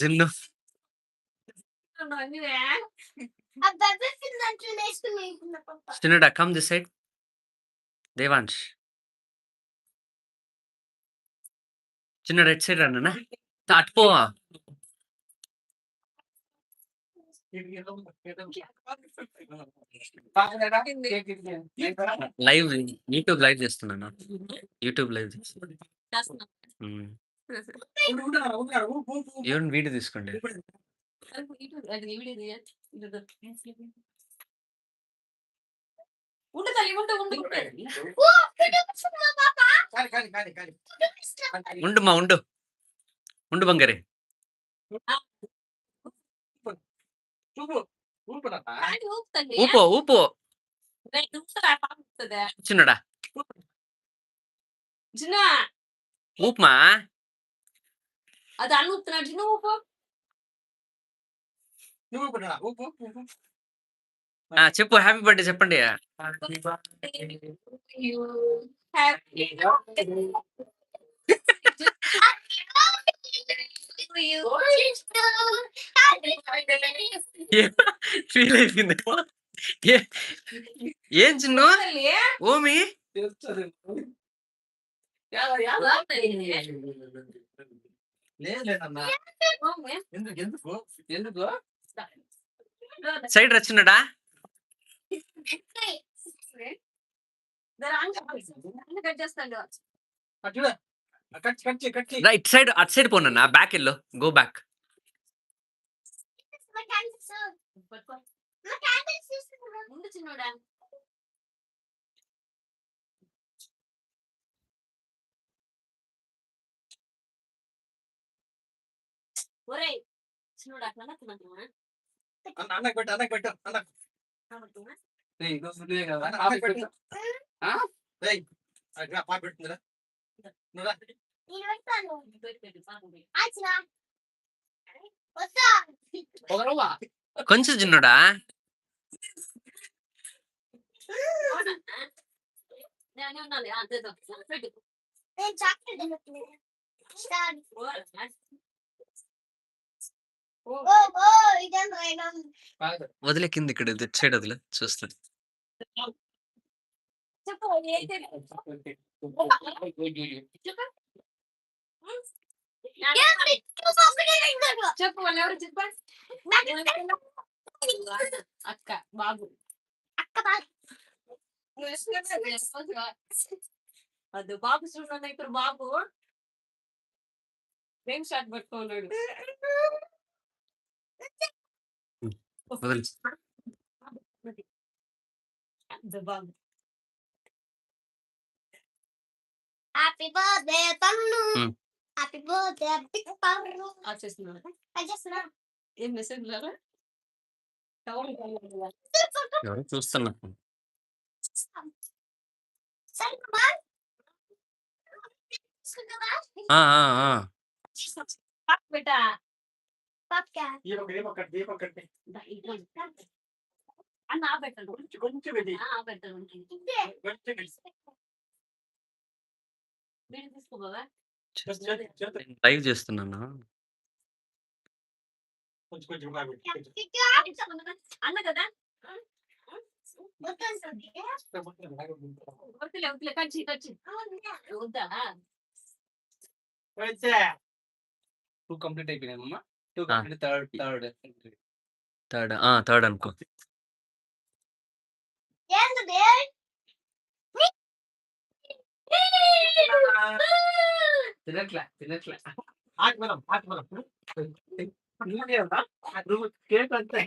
చిన్ను చిన్నడా come this side. Devansh చిన్న red side అన్నా అటుపోవా. లైవ్ యూట్యూబ్ లైవ్ చేస్తున్నాను. యూట్యూబ్ లైవ్ చేస్తున్నా. ఏమన్నా వీడియో తీసుకోండి. ఉండు మా ఉండు ఉండు బంగారే. ఊపో ఊపో చిన్నడా ఊపమా. అది అన్నుతున్నాడు చిన్న ఊపు. చెప్పు హ్యాపీ బర్త్డే చెప్పండి. ఫీల్ అయిపోయింది. ఏం చిన్న ఓమి సైడ్ వచ్చినాడా. రైట్ సైడ్ అటు సైడ్ పోనా. Back yellow go back. కొంచెం చిన్నడా. వదిలే కింద ఇక్కడ ఇటు సైడ్ వదిలే చూస్తాను. చెప్పు వాళ్ళు ఎవరు చెప్పండి. అక్క బాబు అది బాబు చూడండి. ఇక్కడ బాబు ఏం షాట్ పట్టుకున్నాడు. బాబు హ్యాపీ బర్త్డే తన్ను. హ్యాపీ బర్త్డే చేస్తున్నా. ఏం మెసేజ్ లేదా ఎవరు చూస్తున్నా. బేటా అన్న పెట్టండి తీసుకోబావా. లైవ్ చేస్తున్నాను. అన్న కదా టూ కంప్లీట్ అయిపోయినాయమ్మా. థర్డ్ అనుకో. తినట్లే కేక్ అంటే